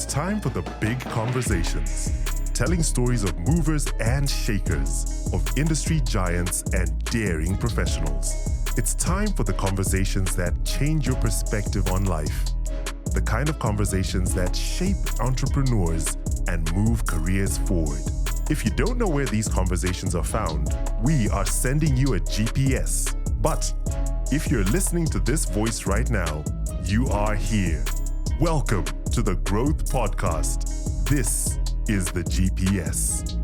It's time for the big conversations, telling stories of movers and shakers, of industry giants and daring professionals. It's time for the conversations that change your perspective on life. The kind of conversations that shape entrepreneurs and move careers forward. If you don't know where these conversations are found, we are sending you a GPS. But if you're listening to this voice right now, you are here. Welcome to the Growth Podcast. This is the GPS.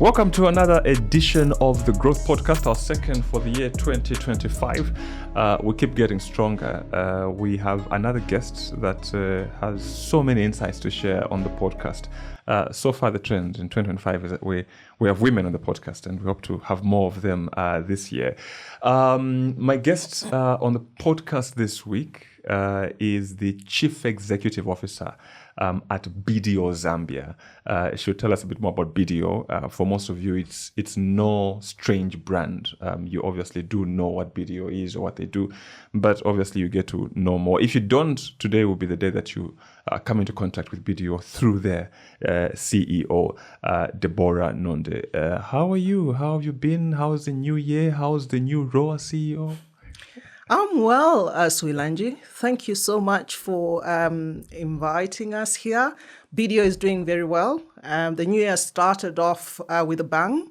Welcome to another edition of the Growth Podcast, our second for the year 2025. We keep getting stronger. We have another guest that has so many insights to share on the podcast. So far, the trend in 2025 is that we have women on the podcast, and we hope to have more of them this year. My guest on the podcast this week is the Chief Executive Officer at BDO Zambia. She'll tell us a bit more about BDO. For most of you, it's no strange brand. You obviously do know what BDO is or what they do, but obviously you get to know more. If you don't, today will be the day that you come into contact with BDO through their CEO, Deborah Nonde. How are you? How have you been? How's the new year? How's the new ROA CEO? I'm well, Swilanji. Thank you so much for inviting us here. BDO is doing very well. The new year started off with a bang.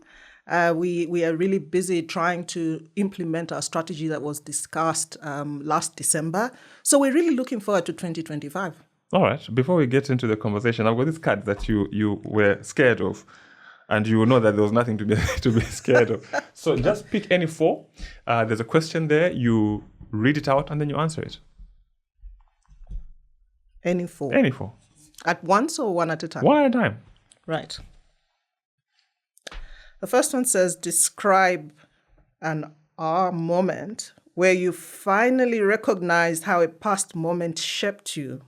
We are really busy trying to implement our strategy that was discussed last December. So we're really looking forward to 2025. All right. Before we get into the conversation, I've got this card that you were scared of. And you will know that there was nothing to be scared of. So just pick any four. There's a question there. You read it out and then you answer it. Any four? Any four. At once or one at a time? One at a time. Right. The first one says, describe an aha moment where you finally recognized how a past moment shaped you.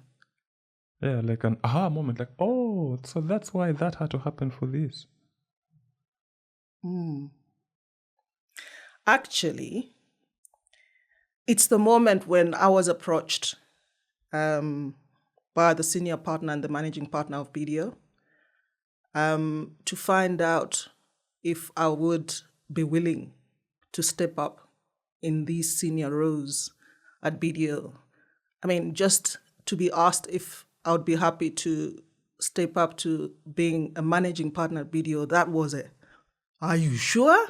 Yeah, like an aha moment. Like, oh, so that's why that had to happen for this. Actually, it's the moment when I was approached by the senior partner and the managing partner of BDO to find out if I would be willing to step up in these senior roles at BDO. I mean, just to be asked if I would be happy to step up to being a managing partner at BDO, that was it. Are you sure?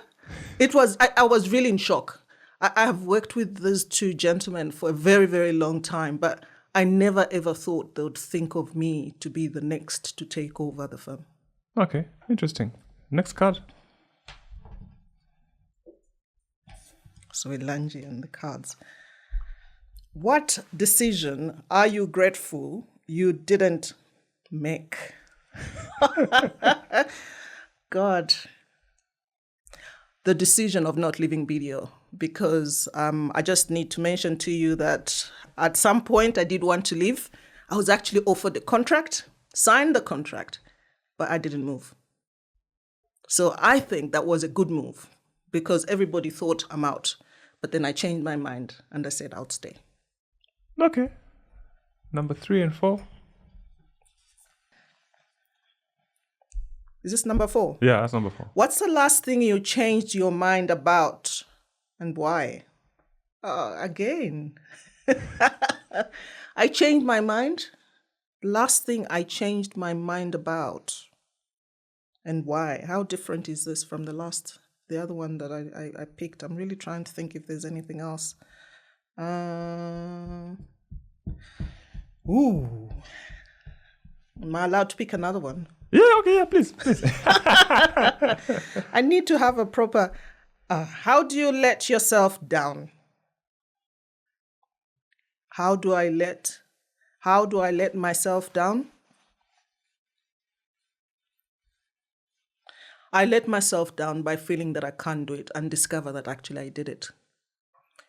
It was. I was really in shock. I have worked with these two gentlemen for a very, very long time, but I never ever thought they would think of me to be the next to take over the firm. Okay, interesting. Next card. So Ilanji and the cards. What decision are you grateful you didn't make? God. The decision of not leaving BDO, because I just need to mention to you that at some point I did want to leave. I was actually offered the contract, signed the contract, but I didn't move. So I think that was a good move because everybody thought I'm out. But then I changed my mind and I said I'll stay. Okay. Number 3 and 4. Is this number 4? Yeah, that's number 4. What's the last thing you changed your mind about and why? Again. I changed my mind. Last thing I changed my mind about and why? How different is this from the other one that I picked? I'm really trying to think if there's anything else. Ooh. Am I allowed to pick another one? Yeah, okay, yeah, please. I need to have a proper, how do you let yourself down? How do I let myself down? I let myself down by feeling that I can't do it and discover that actually I did it.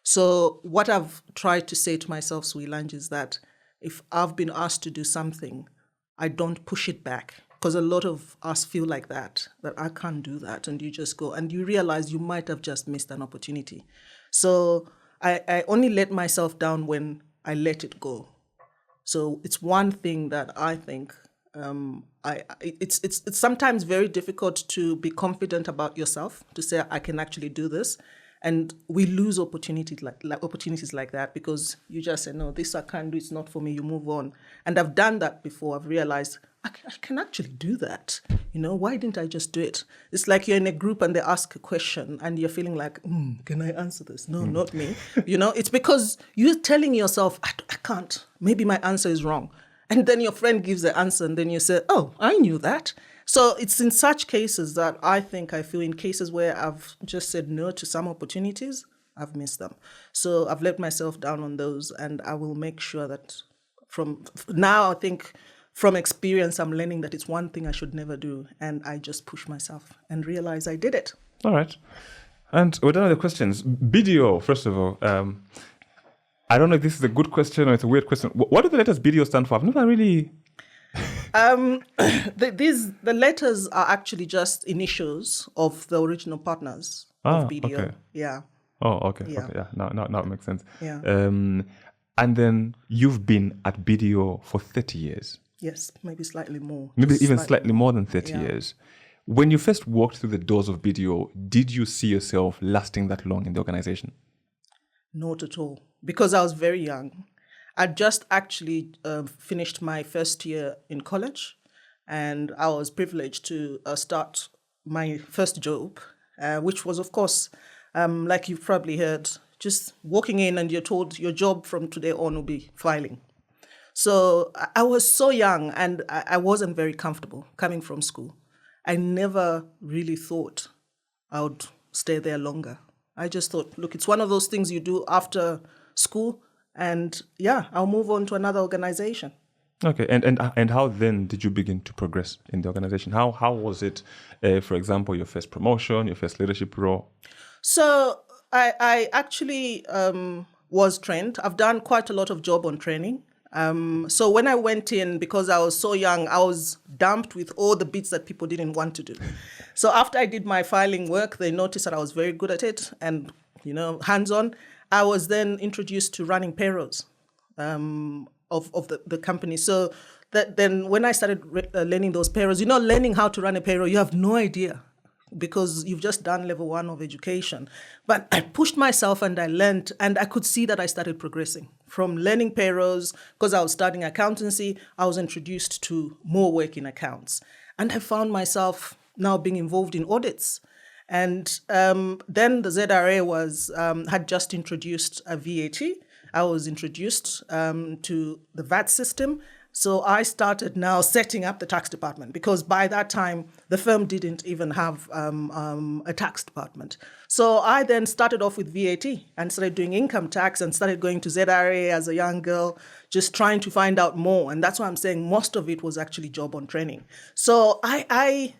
So what I've tried to say to myself, Swilanji, is that if I've been asked to do something, I don't push it back. Because a lot of us feel like that I can't do that. And you just go and you realize you might have just missed an opportunity. So I only let myself down when I let it go. So it's one thing that I think it's sometimes very difficult to be confident about yourself, to say I can actually do this, and we lose opportunities like that because you just say, no, this I can't do, it's not for me, you move on. And I've done that before. I've realized I can actually do that. Why didn't I just do it? It's like you're in a group and they ask a question and you're feeling like, can I answer this? No, not me. It's because you're telling yourself, I can't. Maybe my answer is wrong. And then your friend gives the answer and then you say, oh, I knew that. So it's in such cases that I feel in cases where I've just said no to some opportunities, I've missed them. So I've let myself down on those, and I will make sure that from now, I think from experience, I'm learning that it's one thing I should never do. And I just push myself and realize I did it. All right. And we're done with the questions. BDO, first of all, I don't know if this is a good question or it's a weird question. What do the letters BDO stand for? I've never really... The letters are actually just initials of the original partners of BDO. Okay. Yeah. Oh, okay. Yeah. Okay. Yeah. Now it makes sense. Yeah. And then you've been at BDO for 30 years. Yes, maybe slightly more. Maybe even slightly more than 30 Yeah. years. When you first walked through the doors of BDO, did you see yourself lasting that long in the organization? Not at all, because I was very young. I just actually finished my first year in college, and I was privileged to start my first job, which was, of course, like you've probably heard, just walking in and you're told your job from today on will be filing. So I was so young and I wasn't very comfortable coming from school. I never really thought I would stay there longer. I just thought, look, it's one of those things you do after school. And yeah, I'll move on to another organization. Okay, and how then did you begin to progress in the organization? How was it, for example, your first promotion, your first leadership role? So I actually was trained. I've done quite a lot of job on training. So when I went in, because I was so young, I was dumped with all the bits that people didn't want to do. So after I did my filing work, they noticed that I was very good at it and, hands-on. I was then introduced to running payrolls of the company. So that then when I started learning those payrolls, learning how to run a payroll, you have no idea because you've just done level 1 of education. But I pushed myself and I learned, and I could see that I started progressing. From learning payrolls, because I was studying accountancy, I was introduced to more work in accounts. And I found myself now being involved in audits. And then the ZRA had just introduced a VAT. I was introduced to the VAT system. So I started now setting up the tax department because by that time, the firm didn't even have a tax department. So I then started off with VAT and started doing income tax and started going to ZRA as a young girl, just trying to find out more. And that's why I'm saying most of it was actually job on training. So I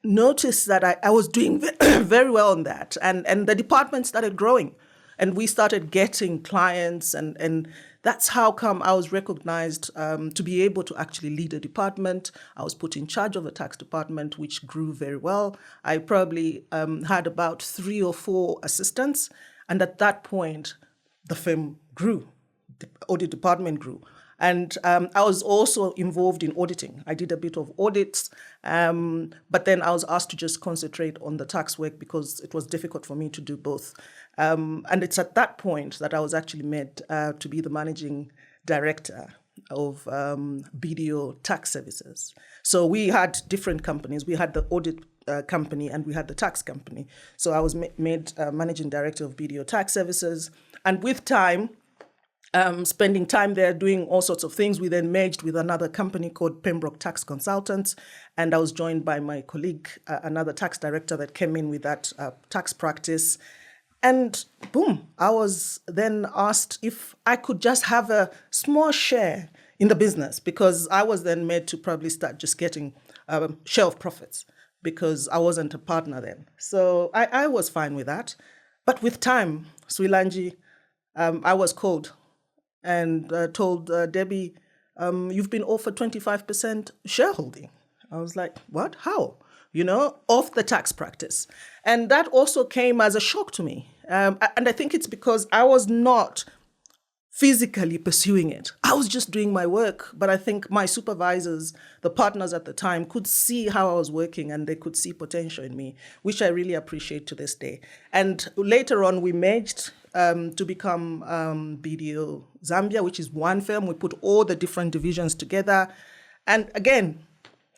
noticed that I was doing very well on that. And the department started growing. And we started getting clients, and that's how come I was recognized to be able to actually lead a department. I was put in charge of a tax department, which grew very well. I probably had about 3 or 4 assistants. And at that point, the firm grew, the audit department grew. And I was also involved in auditing. I did a bit of audits, but then I was asked to just concentrate on the tax work because it was difficult for me to do both. And it's at that point that I was actually made to be the managing director of BDO Tax Services. So we had different companies. We had the audit company and we had the tax company. So I was made managing director of BDO Tax Services. And with time, spending time there doing all sorts of things. We then merged with another company called Pembroke Tax Consultants, and I was joined by my colleague, another tax director that came in with that tax practice. And boom, I was then asked if I could just have a small share in the business because I was then made to probably start just getting share of profits because I wasn't a partner then. So I was fine with that. But with time, Swilanji, I was called and told Debbie, you've been offered 25% shareholding. I was like, what? How? Off the tax practice. And that also came as a shock to me. And I think it's because I was not physically pursuing it. I was just doing my work, but I think my supervisors, the partners at the time, could see how I was working and they could see potential in me, which I really appreciate to this day. And later on, we merged to become BDO Zambia, which is one firm. We put all the different divisions together. And again,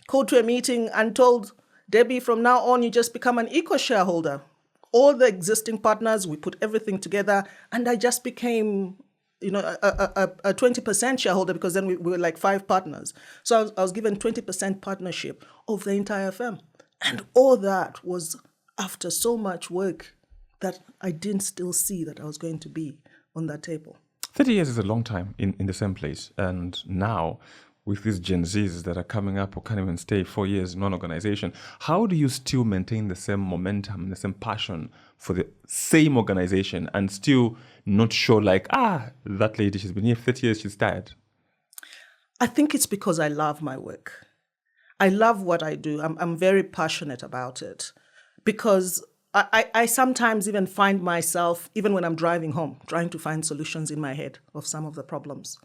called to a meeting and told Debbie, from now on, you just become an equal shareholder. All the existing partners, we put everything together, and I just became a 20% shareholder, because then we were like 5 partners. So I was given 20% partnership of the entire firm. And all that was after so much work that I didn't still see that I was going to be on that table. 30 years is a long time in the same place. And now, with these Gen Zs that are coming up or can't even stay 4 years in one organization, how do you still maintain the same momentum, the same passion for the same organization and still not show like, that lady, she's been here 30 years, she's tired? I think it's because I love my work. I love what I do. I'm very passionate about it, because I sometimes even find myself, even when I'm driving home, trying to find solutions in my head of some of the problems.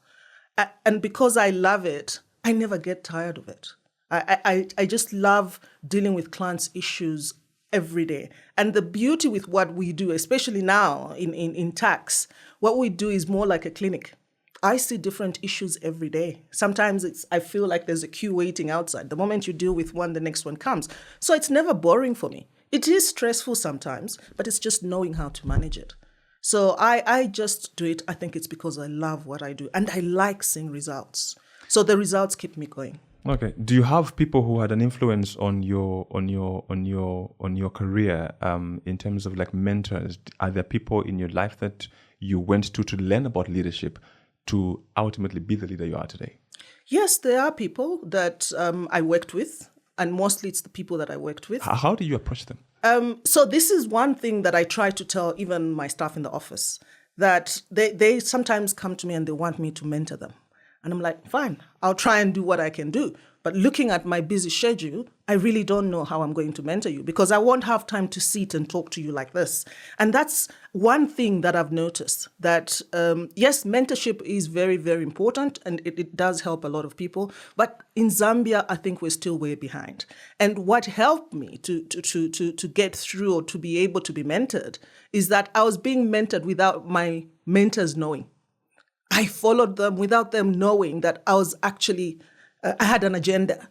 And because I love it, I never get tired of it. I just love dealing with clients' issues every day. And the beauty with what we do, especially now in tax, what we do is more like a clinic. I see different issues every day. Sometimes I feel like there's a queue waiting outside. The moment you deal with one, the next one comes. So it's never boring for me. It is stressful sometimes, but it's just knowing how to manage it. So I just do it. I think it's because I love what I do and I like seeing results. So the results keep me going. Okay. Do you have people who had an influence on your career in terms of like mentors? Are there people in your life that you went to learn about leadership to ultimately be the leader you are today? Yes, there are people that I worked with, and mostly it's the people that I worked with. How do you approach them? So this is one thing that I try to tell even my staff in the office, that they sometimes come to me and they want me to mentor them. And I'm like, fine, I'll try and do what I can do. But looking at my busy schedule, I really don't know how I'm going to mentor you, because I won't have time to sit and talk to you like this. And that's one thing that I've noticed, that yes, mentorship is very, very important, and it does help a lot of people. But in Zambia, I think we're still way behind. And what helped me to get through or to be able to be mentored is that I was being mentored without my mentors knowing. I followed them without them knowing that I was actually, I had an agenda.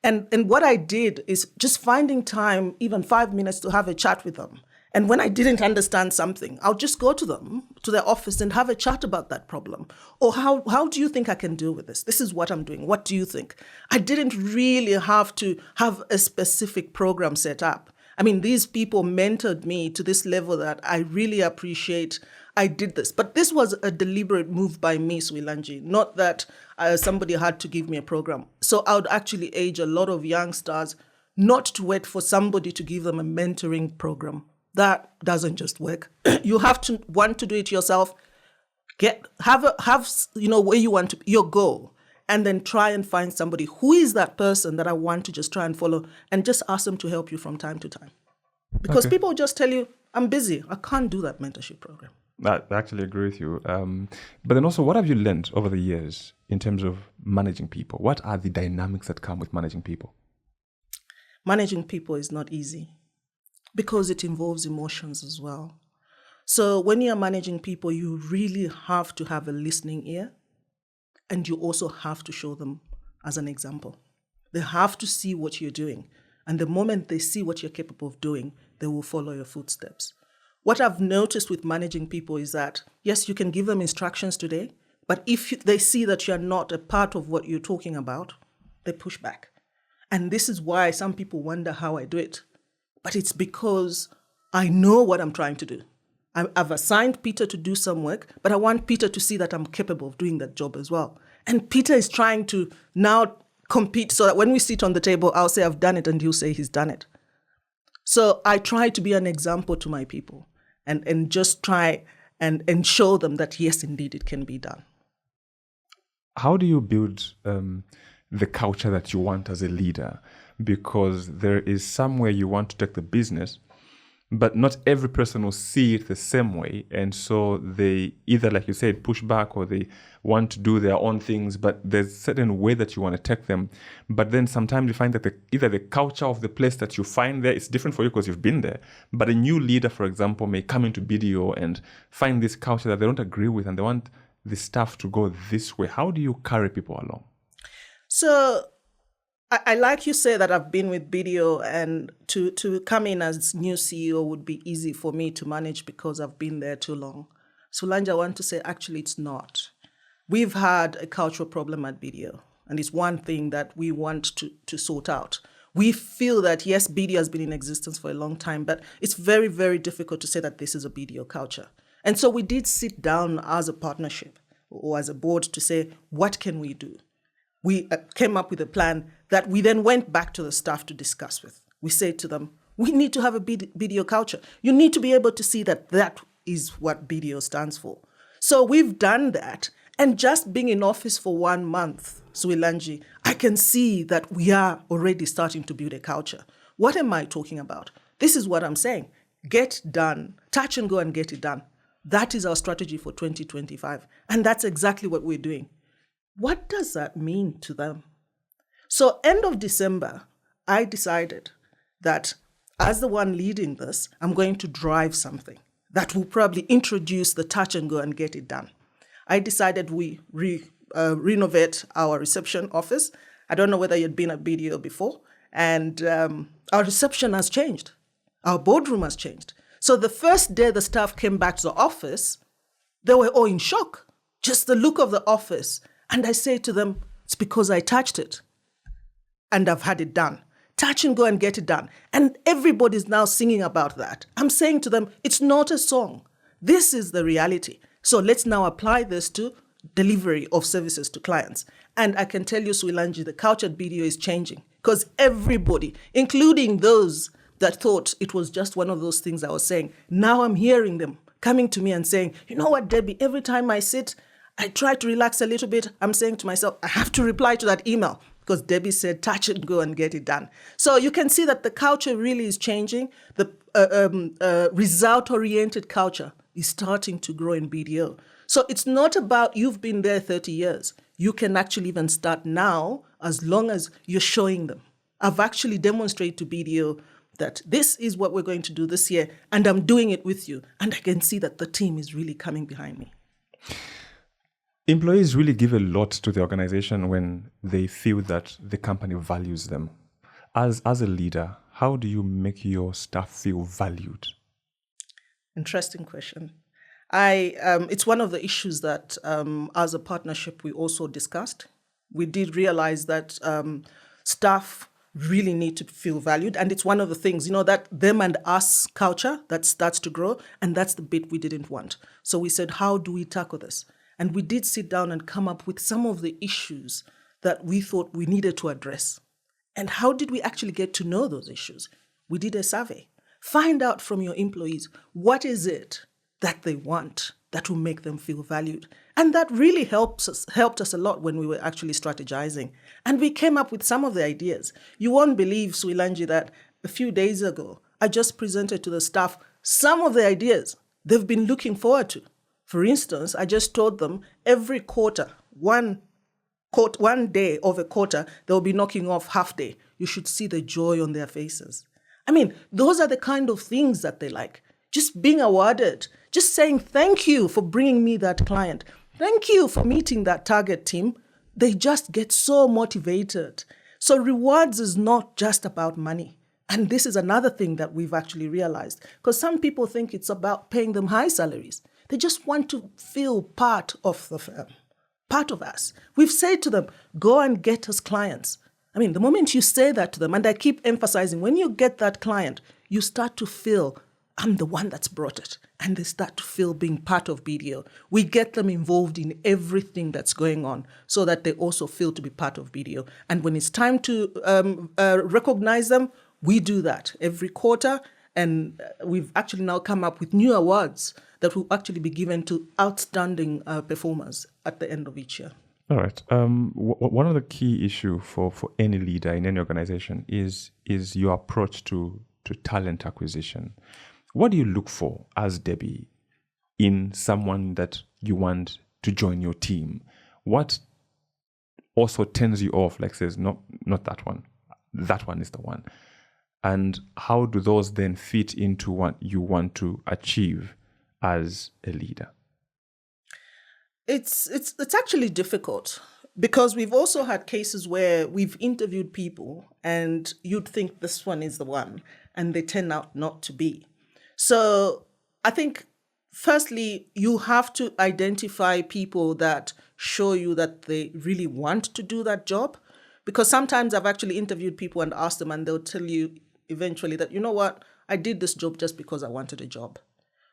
And what I did is just finding time, even 5 minutes, to have a chat with them. And when I didn't understand something, I'll just go to them, to their office, and have a chat about that problem. Or how do you think I can deal with this? This is what I'm doing. What do you think? I didn't really have to have a specific program set up. I mean, these people mentored me to this level that I really appreciate. I did this. But this was a deliberate move by me, Swilanji, not that somebody had to give me a program. So I would actually age a lot of youngsters not to wait for somebody to give them a mentoring program. That doesn't just work. You have to want to do it yourself. Have where you want to, your goal, and then try and find somebody who is that person that I want to just try and follow, and just ask them to help you from time to time. Because people just tell you, I'm busy, I can't do that mentorship program. I actually agree with you. But then also, what have you learned over the years in terms of managing people? What are the dynamics that come with managing people? Managing people is not easy because it involves emotions as well. So when you're managing people, you really have to have a listening ear, and you also have to show them as an example. They have to see what you're doing. And the moment they see what you're capable of doing, they will follow your footsteps. What I've noticed with managing people is that, yes, you can give them instructions today, but if they see that you're not a part of what you're talking about, they push back. And this is why some people wonder how I do it. But it's because I know what I'm trying to do. I've assigned Peter to do some work, but I want Peter to see that I'm capable of doing that job as well. And Peter is trying to now compete so that when we sit on the table, I'll say I've done it and he'll say he's done it. So I try to be an example to my people and just try and show them that, yes, indeed, it can be done. How do you build the culture that you want as a leader? Because there is somewhere you want to take the business, but not every person will see it the same way. And so they either, like you said, push back, or they want to do their own things, but there's a certain way that you want to take them. But then sometimes you find that either the culture of the place that you find there is different for you because you've been there. But a new leader, for example, may come into BDO and find this culture that they don't agree with, and they want the staff to go this way. How do you carry people along? So I like you say that I've been with BDO, and to come in as new CEO would be easy for me to manage because I've been there too long. Solange, I want to say actually it's not. We've had a cultural problem at BDO, and it's one thing that we want to sort out. We feel that, yes, BDO has been in existence for a long time, but it's very, very difficult to say that this is a BDO culture. And so we did sit down as a partnership or as a board to say, what can we do? We came up with a plan that we then went back to the staff to discuss with. We said to them, we need to have a BDO culture. You need to be able to see that that is what BDO stands for. So we've done that. And just being in office for 1 month, Suilanji, I can see that we are already starting to build a culture. What am I talking about? This is what I'm saying. Get done. Touch and go and get it done. That is our strategy for 2025. And that's exactly what we're doing. What does that mean to them? So end of December, I decided that as the one leading this, I'm going to drive something that will probably introduce the touch and go and get it done. I decided we renovate our reception office. I don't know whether you'd been at BDO before. And our reception has changed. Our boardroom has changed. So the first day the staff came back to the office, they were all in shock. Just the look of the office. And I say to them, it's because I touched it and I've had it done. Touch and go and get it done. And everybody's now singing about that. I'm saying to them, it's not a song. This is the reality. So let's now apply this to delivery of services to clients. And I can tell you, Suilanji, the culture at BDO is changing because everybody, including those that thought it was just one of those things I was saying, now I'm hearing them coming to me and saying, you know what, Debbie, every time I sit, I try to relax a little bit. I'm saying to myself, I have to reply to that email because Debbie said, touch and go and get it done. So you can see that the culture really is changing. The result-oriented culture is starting to grow in BDO. So it's not about you've been there 30 years. You can actually even start now as long as you're showing them. I've actually demonstrated to BDO that this is what we're going to do this year, and I'm doing it with you. And I can see that the team is really coming behind me. Employees really give a lot to the organization when they feel that the company values them. As a leader, how do you make your staff feel valued? Interesting question. It's one of the issues that as a partnership we also discussed. We did realize that staff really need to feel valued. And it's one of the things, that them and us culture that starts to grow. And that's the bit we didn't want. So we said, how do we tackle this? And we did sit down and come up with some of the issues that we thought we needed to address. And how did we actually get to know those issues? We did a survey. Find out from your employees, what is it that they want that will make them feel valued? And that really helped us a lot when we were actually strategizing. And we came up with some of the ideas. You won't believe, Suilanji, that a few days ago, I just presented to the staff some of the ideas they've been looking forward to. For instance, I just told them every quarter, one day of a quarter, they'll be knocking off half day. You should see the joy on their faces. I mean, those are the kind of things that they like. Just being awarded, just saying thank you for bringing me that client. Thank you for meeting that target team. They just get so motivated. So rewards is not just about money. And this is another thing that we've actually realized, because some people think it's about paying them high salaries. They just want to feel part of the firm, part of us. We've said to them, go and get us clients. I mean, the moment you say that to them, and I keep emphasizing, when you get that client, you start to feel, I'm the one that's brought it. And they start to feel being part of BDO. We get them involved in everything that's going on so that they also feel to be part of BDO. And when it's time to recognize them, we do that every quarter. And we've actually now come up with new awards that will actually be given to outstanding performers at the end of each year. All right. One of the key issues for any leader in any organization is your approach to talent acquisition. What do you look for as Debbie in someone that you want to join your team? What also turns you off, like says, no, not that one. That one is the one. And how do those then fit into what you want to achieve as a leader? It's actually difficult because we've also had cases where we've interviewed people and you'd think this one is the one and they turn out not to be. So I think firstly, you have to identify people that show you that they really want to do that job. Because sometimes I've actually interviewed people and asked them and they'll tell you eventually that, you know what, I did this job just because I wanted a job.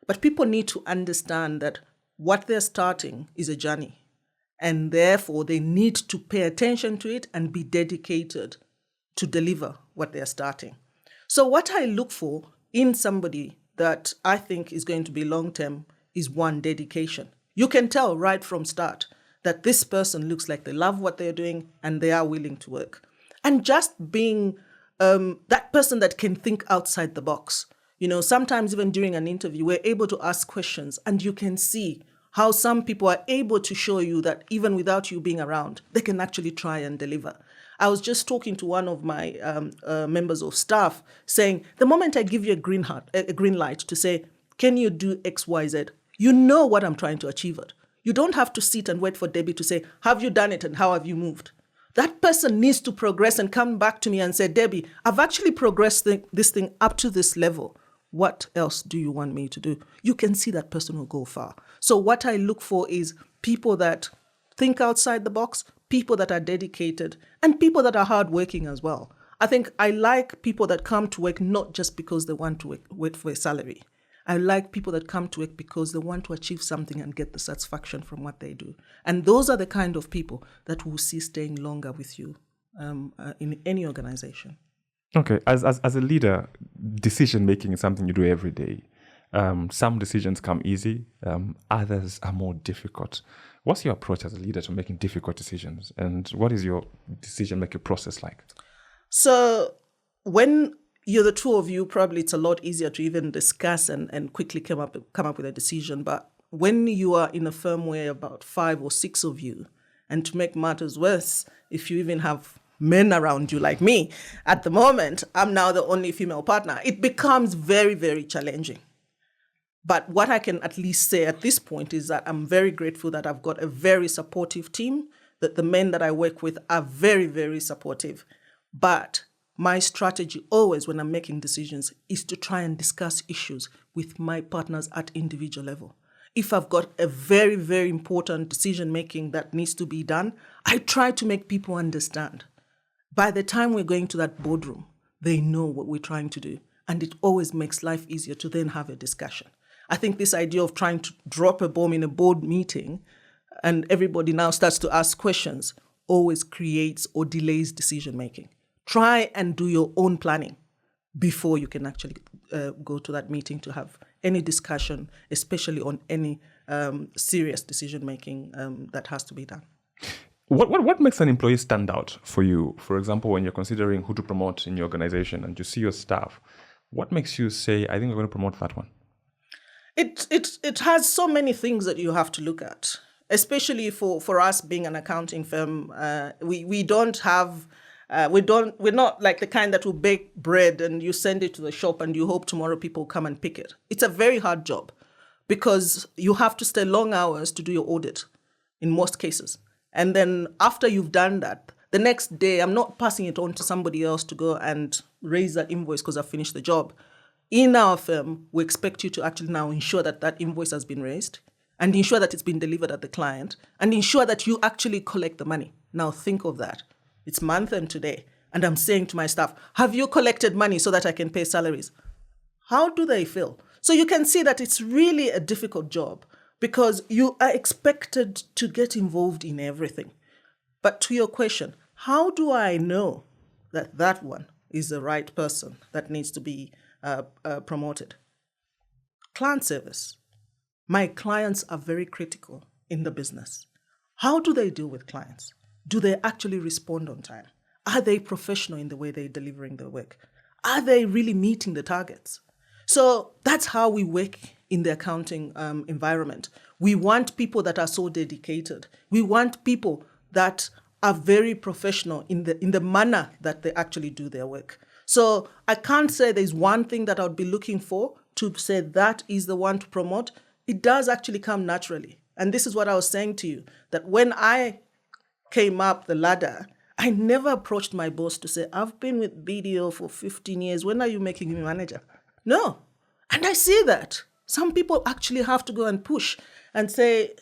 But people need to understand that what they're starting is a journey. And therefore, they need to pay attention to it and be dedicated to deliver what they're starting. So what I look for in somebody that I think is going to be long-term is one, dedication. You can tell right from start that this person looks like they love what they're doing and they are willing to work. And just being that person that can think outside the box. You know, sometimes even during an interview, we're able to ask questions and you can see how some people are able to show you that even without you being around, they can actually try and deliver. I was just talking to one of my members of staff saying, the moment I give you a green light to say, can you do X, Y, Z? You know what I'm trying to achieve it. You don't have to sit and wait for Debbie to say, have you done it and how have you moved? That person needs to progress and come back to me and say, Debbie, I've actually progressed this thing up to this level. What else do you want me to do? You can see that person will go far. So what I look for is people that think outside the box, people that are dedicated, and people that are hardworking as well. I think I like people that come to work not just because they want to work for a salary. I like people that come to work because they want to achieve something and get the satisfaction from what they do. And those are the kind of people that will see staying longer with you in any organization. Okay, as a leader, decision making is something you do every day. Some decisions come easy, others are more difficult. What's your approach as a leader to making difficult decisions? And what is your decision-making process like? So when you're the two of you, probably it's a lot easier to even discuss and quickly come up with a decision. But when you are in a firm where about 5 or 6 of you, and to make matters worse, if you even have men around you like me, at the moment, I'm now the only female partner, it becomes very, very challenging. But what I can at least say at this point is that I'm very grateful that I've got a very supportive team, that the men that I work with are very, very supportive. But my strategy always when I'm making decisions is to try and discuss issues with my partners at individual level. If I've got a very, very important decision making that needs to be done, I try to make people understand. By the time we're going to that boardroom, they know what we're trying to do. And it always makes life easier to then have a discussion. I think this idea of trying to drop a bomb in a board meeting and everybody now starts to ask questions always creates or delays decision making. Try and do your own planning before you can actually go to that meeting to have any discussion, especially on any serious decision making that has to be done. What makes an employee stand out for you? For example, when you're considering who to promote in your organization and you see your staff, what makes you say, I think we're going to promote that one? It has so many things that you have to look at, especially for us being an accounting firm. We're not like the kind that will bake bread and you send it to the shop and you hope tomorrow people come and pick it. It's a very hard job because you have to stay long hours to do your audit in most cases. And then after you've done that, the next day, I'm not passing it on to somebody else to go and raise that invoice because I've finished the job. In our firm, we expect you to actually now ensure that that invoice has been raised and ensure that it's been delivered at the client and ensure that you actually collect the money. Now think of that. It's month end today. And I'm saying to my staff, have you collected money so that I can pay salaries? How do they feel? So you can see that it's really a difficult job because you are expected to get involved in everything. But to your question, how do I know that that one is the right person that needs to be promoted? Client service. My clients are very critical in the business. How do they deal with clients? Do they actually respond on time? Are they professional in the way they're delivering their work? Are they really meeting the targets? So that's how we work in the accounting environment. We want people that are so dedicated. We want people that are very professional in the manner that they actually do their work. So I can't say there's one thing that I would be looking for to say that is the one to promote. It does actually come naturally. And this is what I was saying to you, that when I came up the ladder, I never approached my boss to say, I've been with BDO for 15 years. When are you making me manager? No. And I see that. Some people actually have to go and push and say,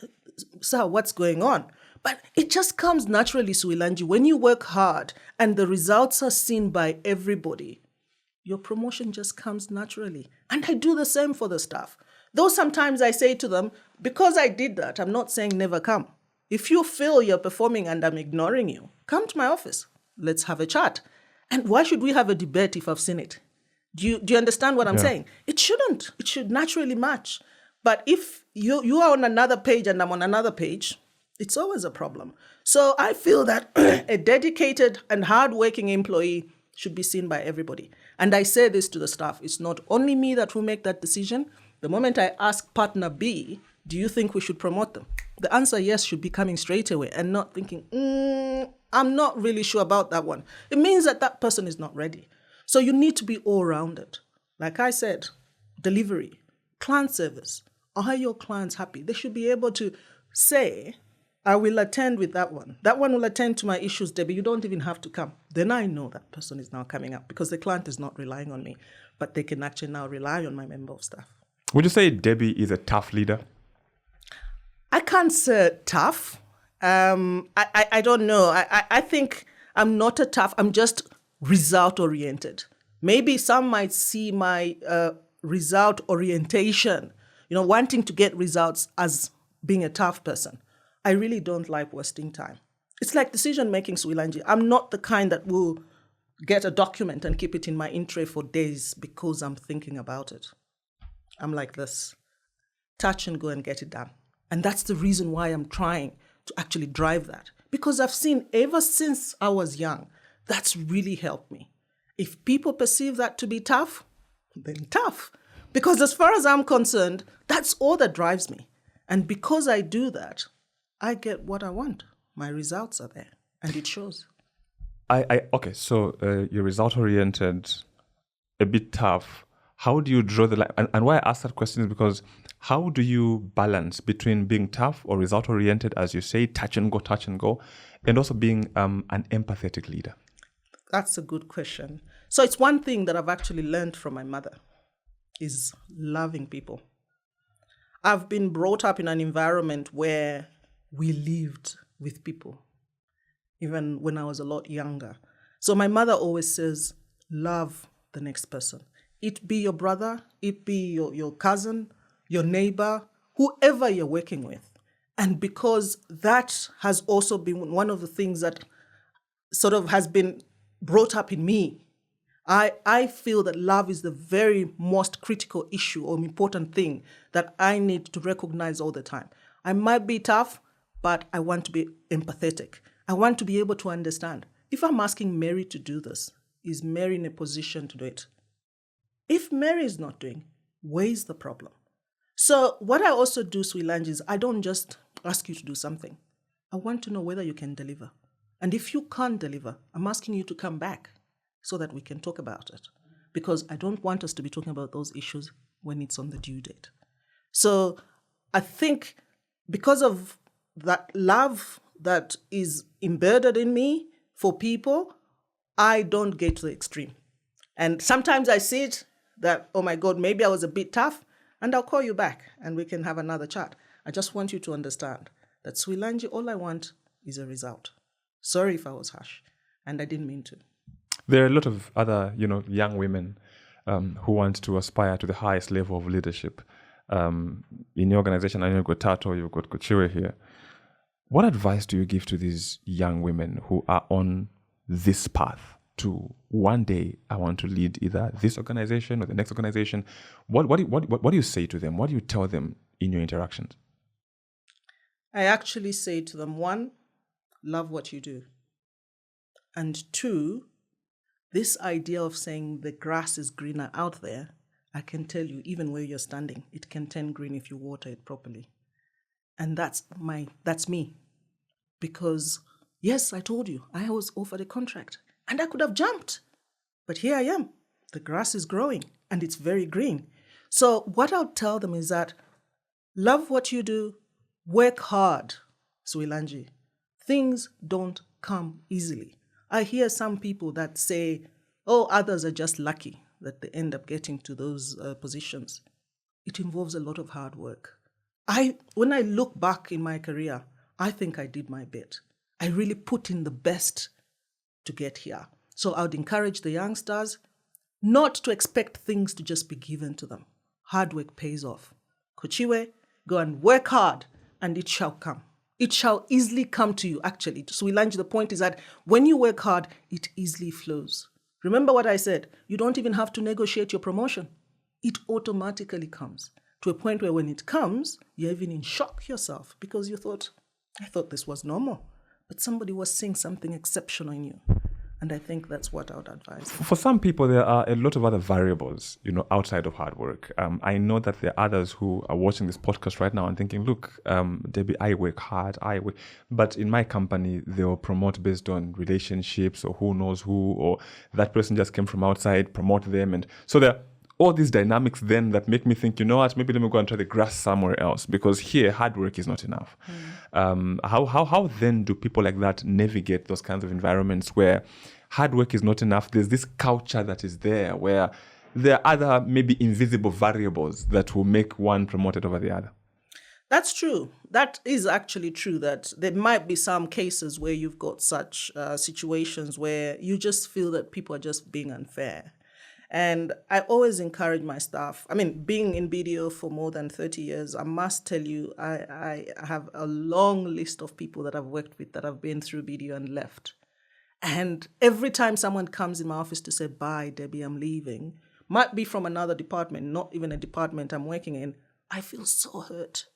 sir, what's going on? But it just comes naturally, Suilanji. When you work hard and the results are seen by everybody, your promotion just comes naturally. And I do the same for the staff. Though sometimes I say to them, because I did that, I'm not saying never come. If you feel you're performing and I'm ignoring you, come to my office. Let's have a chat. And why should we have a debate if I've seen it? Do you understand what I'm saying? It shouldn't. It should naturally match. But if you are on another page and I'm on another page, it's always a problem. So I feel that a dedicated and hardworking employee should be seen by everybody. And I say this to the staff. It's not only me that will make that decision. The moment I ask partner B, do you think we should promote them? The answer yes should be coming straight away and not thinking, I'm not really sure about that one. It means that that person is not ready. So you need to be all-rounded. Like I said, delivery, client service. Are your clients happy? They should be able to say, I will attend with that one. That one will attend to my issues, Debbie. You don't even have to come. Then I know that person is now coming up because the client is not relying on me, but they can actually now rely on my member of staff. Would you say Debbie is a tough leader? I can't say tough. I don't know. I think I'm not a tough. I'm just result-oriented. Maybe some might see my result orientation, wanting to get results as being a tough person. I really don't like wasting time. It's like decision-making, Suilanji. I'm not the kind that will get a document and keep it in my in tray for days because I'm thinking about it. I'm like this. Touch and go and get it done. And that's the reason why I'm trying to actually drive that. Because I've seen ever since I was young, that's really helped me. If people perceive that to be tough, then tough. Because as far as I'm concerned, that's all that drives me. And because I do that, I get what I want. My results are there, and it shows. Okay, so you're result-oriented, a bit tough. How do you draw the line? And why I ask that question is because how do you balance between being tough or result-oriented, as you say, touch and go, and also being an empathetic leader? That's a good question. So it's one thing that I've actually learned from my mother is loving people. I've been brought up in an environment where we lived with people, even when I was a lot younger. So my mother always says, love the next person. It be your brother, it be your cousin, your neighbor, whoever you're working with. And because that has also been one of the things that sort of has been brought up in me, I feel that love is the very most critical issue or important thing that I need to recognize all the time. I might be tough, but I want to be empathetic. I want to be able to understand. If I'm asking Mary to do this, is Mary in a position to do it? If Mary is not doing, where's the problem? So what I also do, Swilanji, is I don't just ask you to do something. I want to know whether you can deliver. And if you can't deliver, I'm asking you to come back so that we can talk about it. Because I don't want us to be talking about those issues when it's on the due date. So I think because of that love that is embedded in me for people, I don't get to the extreme. And sometimes I see it that, oh my God, maybe I was a bit tough, and I'll call you back and we can have another chat. I just want you to understand that, Swilanji, all I want is a result. Sorry if I was harsh, and I didn't mean to. There are a lot of other, young women who want to aspire to the highest level of leadership. In your organization, I know you've got Tato, you've got Kochire here. What advice do you give to these young women who are on this path to one day, I want to lead either this organization or the next organization? What do you say to them? What do you tell them in your interactions? I actually say to them, 1, love what you do. And 2, this idea of saying the grass is greener out there, I can tell you, even where you're standing, it can turn green if you water it properly. And that's me. Because, yes, I told you, I was offered a contract and I could have jumped. But here I am. The grass is growing and it's very green. So what I'll tell them is that love what you do, work hard, Swilanji. Things don't come easily. I hear some people that say, oh, others are just lucky that they end up getting to those positions. It involves a lot of hard work. When I look back in my career, I think I did my bit. I really put in the best to get here. So I would encourage the youngsters not to expect things to just be given to them. Hard work pays off. Kochiwe, go and work hard and it shall come. It shall easily come to you, actually. So the point is that when you work hard, it easily flows. Remember what I said, you don't even have to negotiate your promotion. It automatically comes to a point where when it comes, you're even in shock yourself because you thought, I thought this was normal, but somebody was seeing something exceptional in you. And I think that's what I would advise. For some people, there are a lot of other variables, outside of hard work. I know that there are others who are watching this podcast right now and thinking, look, Debbie, I work hard, but in my company, they'll promote based on relationships or who knows who, or that person just came from outside, promote them. And so there are all these dynamics then that make me think, you know what, maybe let me go and try the grass somewhere else because here hard work is not enough. How then do people like that navigate those kinds of environments where hard work is not enough? There's this culture that is there where there are other maybe invisible variables that will make one promoted over the other. That's true. That is actually true, that there might be some cases where you've got such situations where you just feel that people are just being unfair. And I always encourage my staff. I mean, being in BDO for more than 30 years, I must tell you, I have a long list of people that I've worked with that have been through BDO and left. And every time someone comes in my office to say, bye, Debbie, I'm leaving, might be from another department, not even a department I'm working in, I feel so hurt.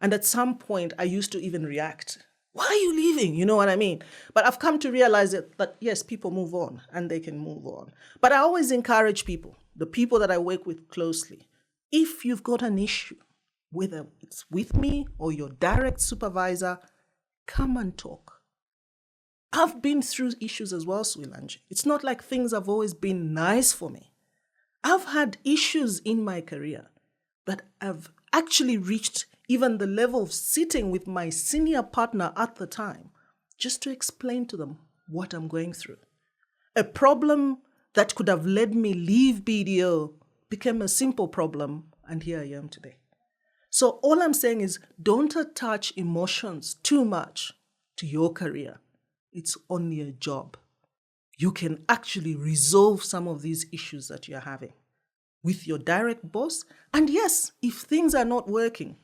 And at some point, I used to even react. Why are you leaving? You know what I mean? But I've come to realize that yes, people move on and they can move on. But I always encourage people, the people that I work with closely, if you've got an issue, whether it's with me or your direct supervisor, come and talk. I've been through issues as well, Swilanji. It's not like things have always been nice for me. I've had issues in my career, but I've actually reached even the level of sitting with my senior partner at the time, just to explain to them what I'm going through. A problem that could have led me leave BDO became a simple problem, and here I am today. So all I'm saying is don't attach emotions too much to your career. It's only a job. You can actually resolve some of these issues that you're having with your direct boss. And yes, if things are not working,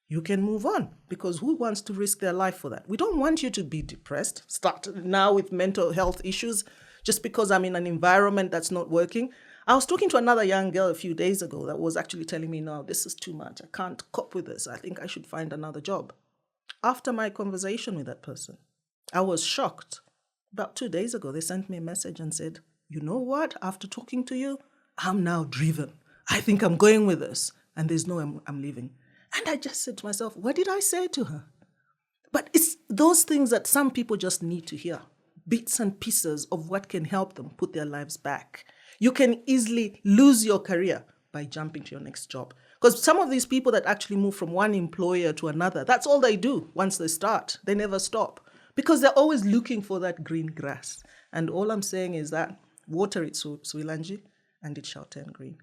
you can move on, because who wants to risk their life for that? We don't want you to be depressed, start now with mental health issues just because I'm in an environment that's not working. I was talking to another young girl a few days ago that was actually telling me, no, this is too much. I can't cope with this. I think I should find another job. After my conversation with that person, I was shocked. About 2 days ago, they sent me a message and said, you know what? After talking to you, I'm now driven. I think I'm going with this. And there's no I'm leaving. And I just said to myself, what did I say to her? But it's those things that some people just need to hear. Bits and pieces of what can help them put their lives back. You can easily lose your career by jumping to your next job. Because some of these people that actually move from one employer to another, that's all they do once they start. They never stop. Because they're always looking for that green grass. And all I'm saying is that water it, Swilanji, and it shall turn green.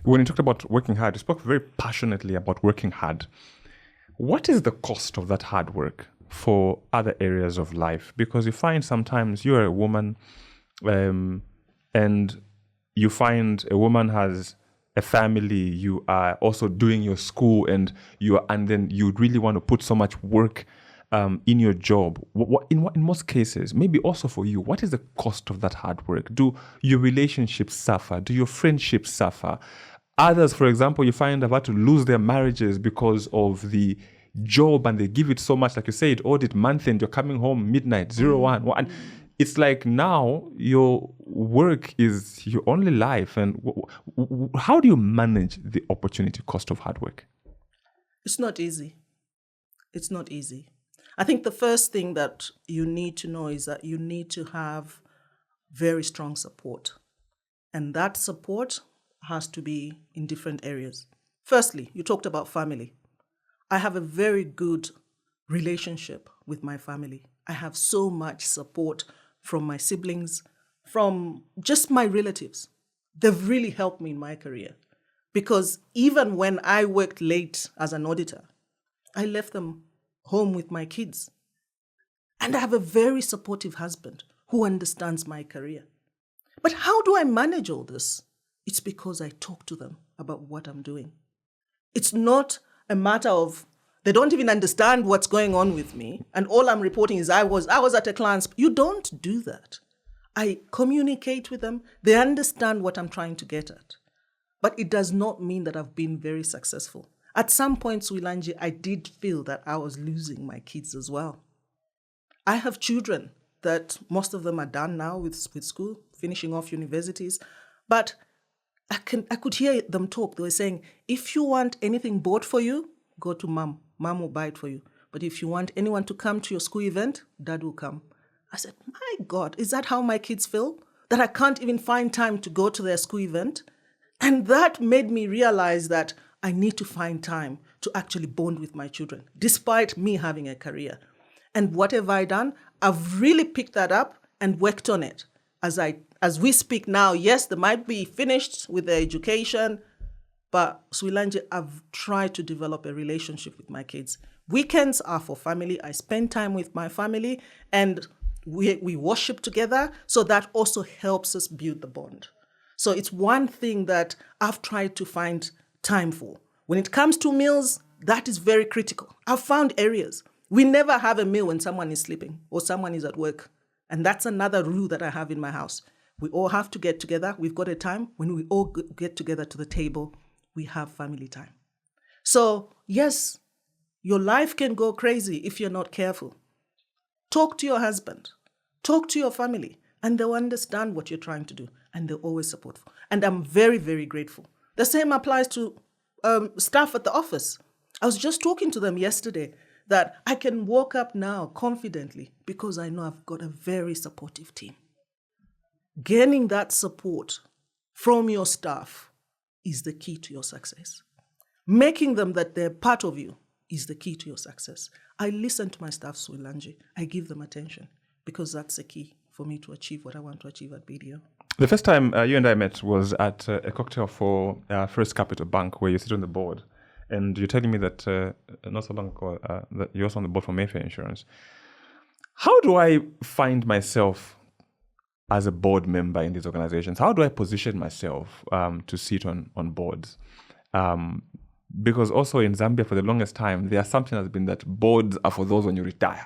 When you talked about working hard, you spoke very passionately about working hard. What is the cost of that hard work for other areas of life? Because you find sometimes you're a woman and you find a woman has a family, you are also doing your school and then you really want to put so much work in your job. In most cases, maybe also for you, what is the cost of that hard work? Do your relationships suffer? Do your friendships suffer? Others, for example, you find have had to lose their marriages because of the job and they give it so much. Like you said, audit month end, you're coming home midnight, 01. it's like now your work is your only life. And how do you manage the opportunity cost of hard work? It's not easy. It's not easy. I think the first thing that you need to know is that you need to have very strong support. And that support has to be in different areas. Firstly, you talked about family. I have a very good relationship with my family. I have so much support from my siblings, from just my relatives. They've really helped me in my career. Because even when I worked late as an auditor, I left them home with my kids. And I have a very supportive husband who understands my career. But how do I manage all this? It's because I talk to them about what I'm doing. It's not a matter of they don't even understand what's going on with me, and all I'm reporting is I was at a client's. You don't do that. I communicate with them. They understand what I'm trying to get at. But it does not mean that I've been very successful. At some point, Swilanji, I did feel that I was losing my kids as well. I have children that most of them are done now with school, finishing off universities. But I could hear them talk. They were saying, if you want anything bought for you, go to mom. Mom will buy it for you. But if you want anyone to come to your school event, dad will come. I said, my God, is that how my kids feel? That I can't even find time to go to their school event? And that made me realize that I need to find time to actually bond with my children, despite me having a career. And what have I done? I've really picked that up and worked on it. As we speak now, yes, they might be finished with their education, but Swilanji, I've tried to develop a relationship with my kids. Weekends are for family. I spend time with my family and we worship together. So that also helps us build the bond. So it's one thing that I've tried to find time for. When it comes to meals, that is very critical. I've found areas. We never have a meal when someone is sleeping or someone is at work. And that's another rule that I have in my house. We all have to get together. We've got a time when we all get together to the table. We have family time. So yes, your life can go crazy if you're not careful. Talk to your husband. Talk to your family. And they'll understand what you're trying to do. And they'll always support. And I'm very, very grateful. The same applies to staff at the office. I was just talking to them yesterday that I can walk up now confidently because I know I've got a very supportive team. Gaining that support from your staff is the key to your success. Making them that they're part of you is the key to your success. I listen to my staff, Swilanji. I give them attention because that's the key for me to achieve what I want to achieve at BDO. The first time you and I met was at a cocktail for First Capital Bank, where you sit on the board. And you're telling me that not so long ago, that you're also on the board for Mayfair Insurance. How do I find myself as a board member in these organizations? How do I position myself to sit on boards? Because also in Zambia, for the longest time, the assumption has been that boards are for those when you retire,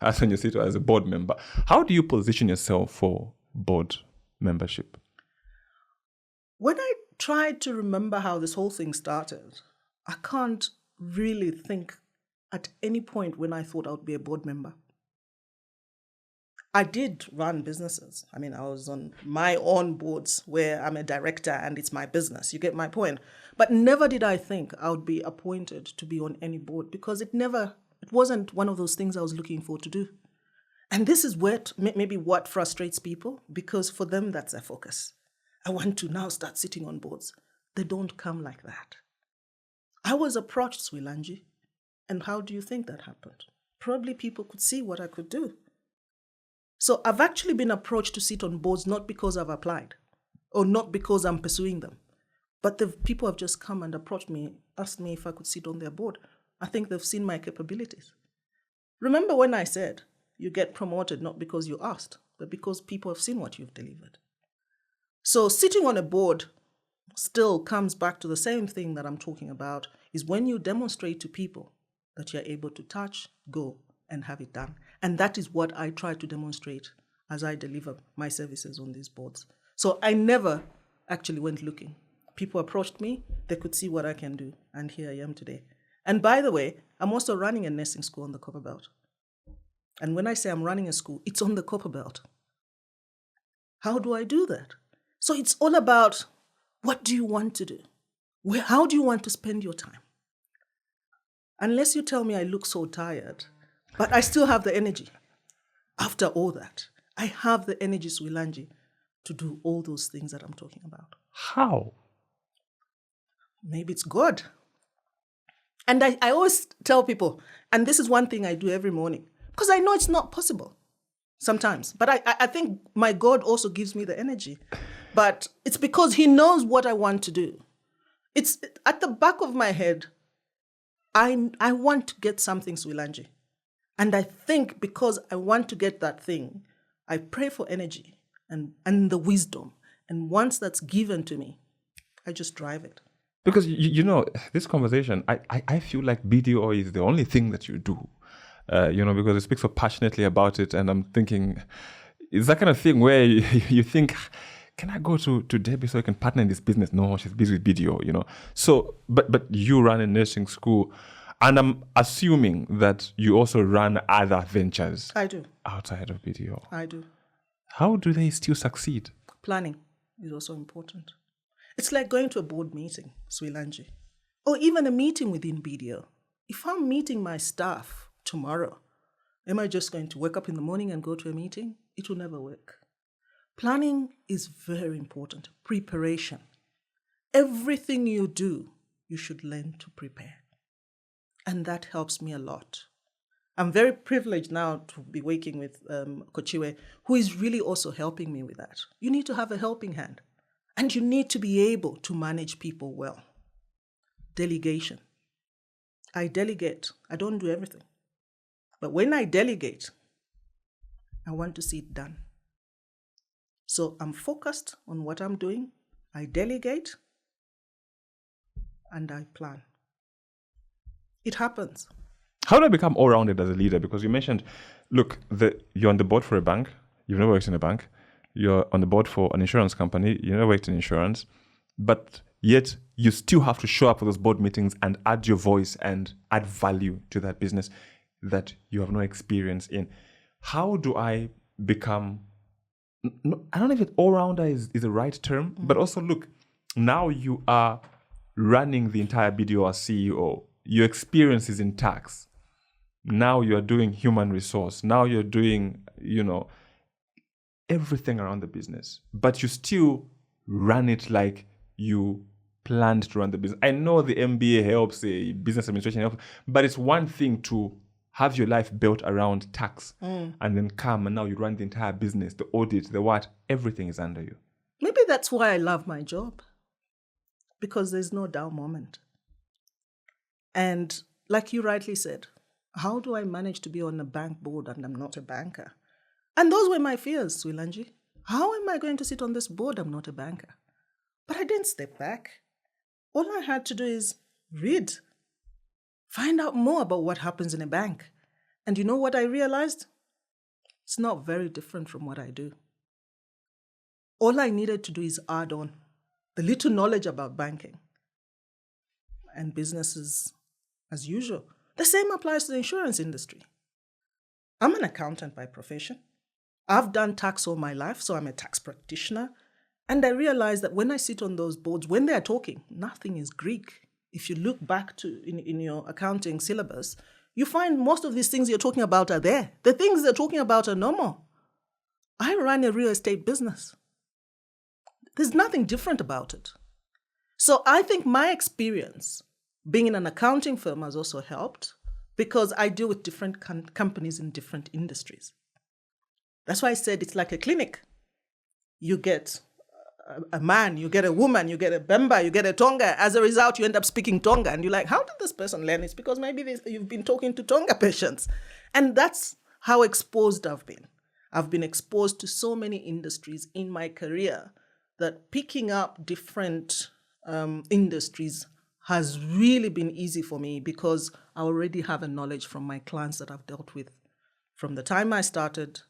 as when you sit as a board member. How do you position yourself for board membership? When I tried to remember how this whole thing started, I can't really think at any point when I thought I would be a board member. I did run businesses. I mean, I was on my own boards where I'm a director and it's my business. You get my point. But never did I think I would be appointed to be on any board because it wasn't one of those things I was looking for to do. And this is maybe what frustrates people because for them, that's their focus. I want to now start sitting on boards. They don't come like that. I was approached, Swilanji. And how do you think that happened? Probably people could see what I could do. So I've actually been approached to sit on boards not because I've applied or not because I'm pursuing them, but the people have just come and approached me, asked me if I could sit on their board. I think they've seen my capabilities. Remember when I said you get promoted not because you asked, but because people have seen what you've delivered. So sitting on a board still comes back to the same thing that I'm talking about, is when you demonstrate to people that you're able to touch, go, and have it done. And that is what I try to demonstrate as I deliver my services on these boards. So I never actually went looking. People approached me, they could see what I can do, and here I am today. And by the way, I'm also running a nursing school on the Copper Belt. And when I say I'm running a school, it's on the copper belt. How do I do that? So it's all about, what do you want to do? How do you want to spend your time? Unless you tell me I look so tired, but I still have the energy. After all that, I have the energy, Swilanji, to do all those things that I'm talking about. How? Maybe it's God. And I always tell people, and this is one thing I do every morning, because I know it's not possible sometimes, but I think my God also gives me the energy. But it's because he knows what I want to do. It's at the back of my head, I want to get something, Swilanji. And I think because I want to get that thing, I pray for energy and the wisdom. And once that's given to me, I just drive it. Because, you know, this conversation, I feel like BDO is the only thing that you do, because you speak so passionately about it. And I'm thinking, it's that kind of thing where you think, can I go to Debbie so I can partner in this business? No, she's busy with BDO, So, but you run a nursing school. And I'm assuming that you also run other ventures. I do. Outside of BDO. I do. How do they still succeed? Planning is also important. It's like going to a board meeting, Swilanji, or even a meeting within BDO. If I'm meeting my staff tomorrow, am I just going to wake up in the morning and go to a meeting? It will never work. Planning is very important. Preparation. Everything you do, you should learn to prepare. And that helps me a lot. I'm very privileged now to be working with Kochiwe, who is really also helping me with that. You need to have a helping hand. And you need to be able to manage people well. Delegation. I delegate. I don't do everything. But when I delegate, I want to see it done. So I'm focused on what I'm doing. I delegate. And I plan. It happens. How do I become all-rounded as a leader? Because you mentioned, look, you're on the board for a bank. You've never worked in a bank. You're on the board for an insurance company. You never worked in insurance. But yet you still have to show up for those board meetings and add your voice and add value to that business that you have no experience in. How do I become... I don't know if all-rounder is the right term, but also, look, now you are running the entire BDO as CEO. Your experience is in tax. Now you're doing human resource. Now you're doing, everything around the business. But you still run it like you planned to run the business. I know the MBA helps, business administration helps, but it's one thing to have your life built around tax and then come and now you run the entire business, the audit, the what, everything is under you. Maybe that's why I love my job, because there's no dull moment. And like you rightly said, how do I manage to be on a bank board and I'm not a banker? And those were my fears, Swilanji. How am I going to sit on this board? I'm not a banker. But I didn't step back. All I had to do is read, find out more about what happens in a bank. And you know what I realized? It's not very different from what I do. All I needed to do is add on the little knowledge about banking and businesses as usual. The same applies to the insurance industry. I'm an accountant by profession. I've done tax all my life, so I'm a tax practitioner. And I realize that when I sit on those boards, when they're talking, nothing is Greek. If you look back to in your accounting syllabus, you find most of these things you're talking about are there. The things they're talking about are normal. I run a real estate business. There's nothing different about it. So I think my experience being in an accounting firm has also helped, because I deal with different companies in different industries. That's why I said it's like a clinic. You get a man, you get a woman, you get a Bemba, you get a Tonga. As a result, you end up speaking Tonga. And you're like, how did this person learn? It's because maybe you've been talking to Tonga patients. And that's how exposed I've been. I've been exposed to so many industries in my career that picking up different industries has really been easy for me, because I already have a knowledge from my clients that I've dealt with from the time I started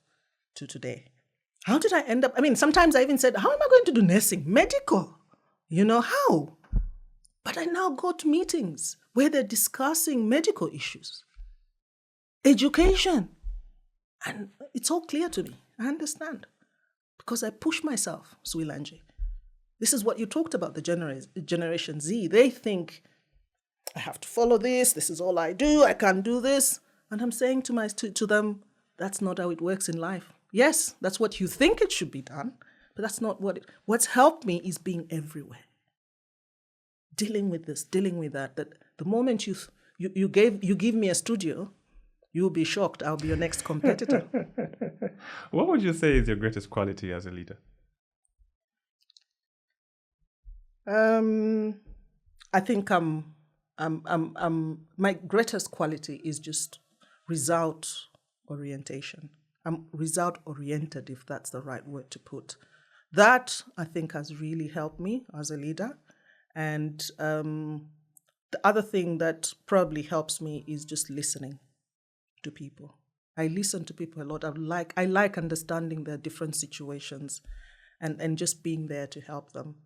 to today. How did I end up? I mean, sometimes I even said, how am I going to do nursing? Medical? How? But I now go to meetings where they're discussing medical issues, education. And it's all clear to me. I understand. Because I push myself, Swilanji. This is what you talked about, the Generation Z. They think, I have to follow this. This is all I do. I can't do this. And I'm saying to them, that's not how it works in life. Yes, that's what you think it should be done, but that's not what's helped me is being everywhere. Dealing with this, dealing with that. That the moment you give me a studio, you'll be shocked. I'll be your next competitor. What would you say is your greatest quality as a leader? I think my greatest quality is just result orientation. I'm result oriented, if that's the right word to put. That I think has really helped me as a leader. And the other thing that probably helps me is just listening to people. I listen to people a lot. I like understanding their different situations and just being there to help them.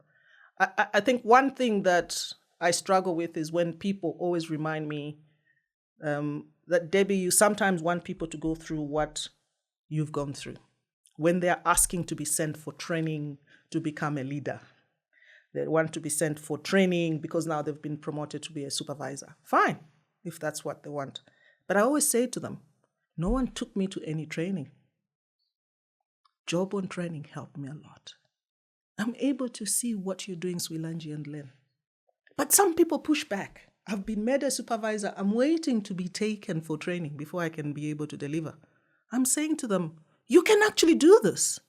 I think one thing that I struggle with is when people always remind me that, Debbie, you sometimes want people to go through what you've gone through. When they're asking to be sent for training to become a leader, they want to be sent for training because now they've been promoted to be a supervisor. Fine, if that's what they want. But I always say to them, no one took me to any training. Job on training helped me a lot. I'm able to see what you're doing, Swilanji and Len. But some people push back. I've been made a supervisor. I'm waiting to be taken for training before I can be able to deliver. I'm saying to them, you can actually do this.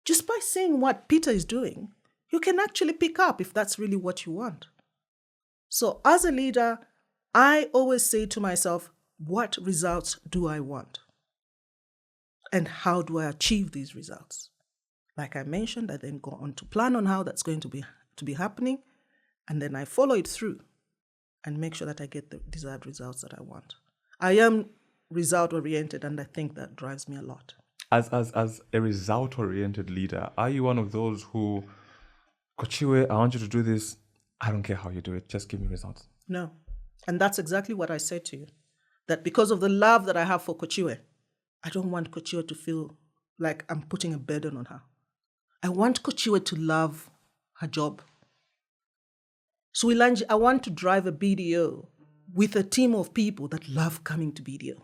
Just by seeing what Peter is doing, you can actually pick up if that's really what you want. So as a leader, I always say to myself, what results do I want? And how do I achieve these results? Like I mentioned, I then go on to plan on how that's going to be happening, and then I follow it through and make sure that I get the desired results that I want. I am result-oriented, and I think that drives me a lot. As a result-oriented leader, are you one of those who, Kochiwe, I want you to do this. I don't care how you do it. Just give me results. No. And that's exactly what I said to you. That because of the love that I have for Kochiwe, I don't want Kochiwe to feel like I'm putting a burden on her. I want Kochiwe to love her job. Swilanji, I want to drive a BDO with a team of people that love coming to BDO.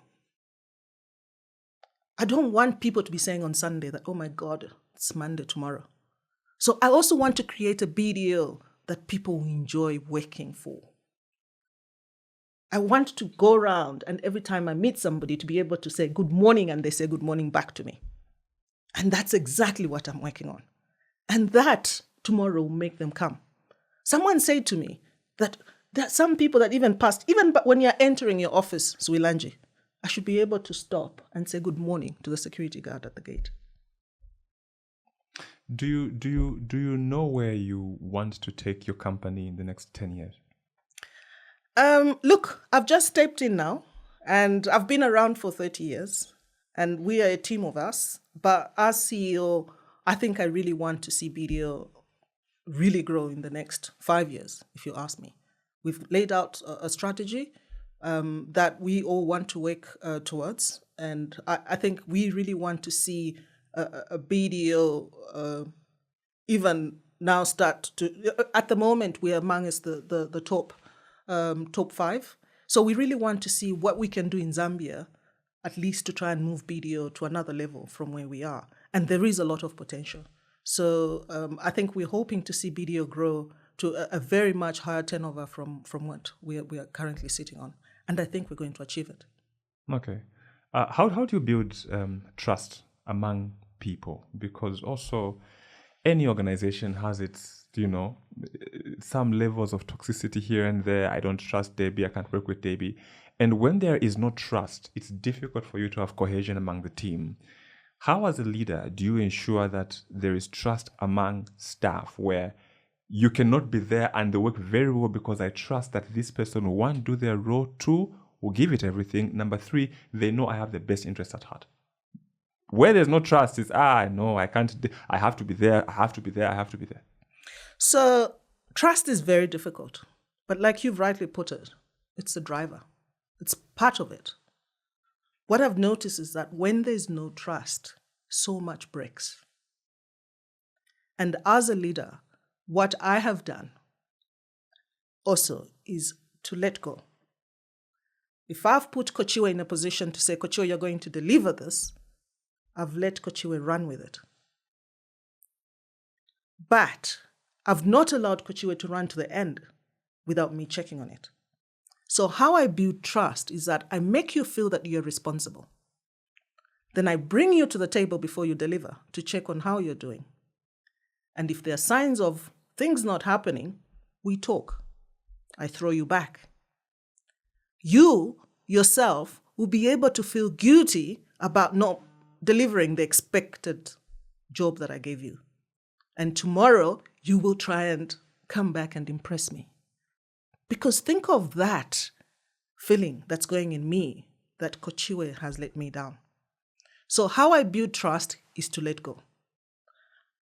I don't want people to be saying on Sunday that, oh my God, it's Monday tomorrow. So I also want to create a BDO that people will enjoy working for. I want to go around and every time I meet somebody to be able to say good morning and they say good morning back to me. And that's exactly what I'm working on. And that tomorrow will make them come. Someone said to me that there are some people that even when you're entering your office, Swilanji, I should be able to stop and say good morning to the security guard at the gate. Do you know where you want to take your company in the next 10 years? Look, I've just stepped in now, and I've been around for 30 years, and we are a team of us. But as CEO, I think I really want to see BDO really grow in the next 5 years, if you ask me. We've laid out a strategy that we all want to work towards, and I think we really want to see a BDO even now start to. At the moment, we are amongst the top 5. So we really want to see what we can do in Zambia, at least to try and move BDO to another level from where we are. And there is a lot of potential. So I think we're hoping to see BDO grow to a very much higher turnover from what we are currently sitting on. And I think we're going to achieve it. Okay. How do you build trust among people? Because also any organization has its, some levels of toxicity here and there. I don't trust Debbie. I can't work with Debbie. And when there is no trust, it's difficult for you to have cohesion among the team. How, as a leader, do you ensure that there is trust among staff where you cannot be there and they work very well because I trust that this person will, 1, do their role, 2, will give it everything. Number 3, they know I have the best interest at heart. Where there's no trust, it's, no, I can't, I have to be there, I have to be there, I have to be there. So trust is very difficult. But like you've rightly put it, it's the driver. It's part of it. what I've noticed is that when there's no trust, so much breaks. And as a leader, what I have done also is to let go. If I've put Kochiwe in a position to say, Kochiwe, you're going to deliver this, I've let Kochiwe run with it. But I've not allowed Kochiwe to run to the end without me checking on it. So how I build trust is that I make you feel that you're responsible. Then I bring you to the table before you deliver to check on how you're doing. And if there are signs of things not happening, we talk. I throw you back. You, yourself, will be able to feel guilty about not delivering the expected job that I gave you. And tomorrow, you will try and come back and impress me. Because think of that feeling that's going in me that Kochiwe has let me down. So how I build trust is to let go.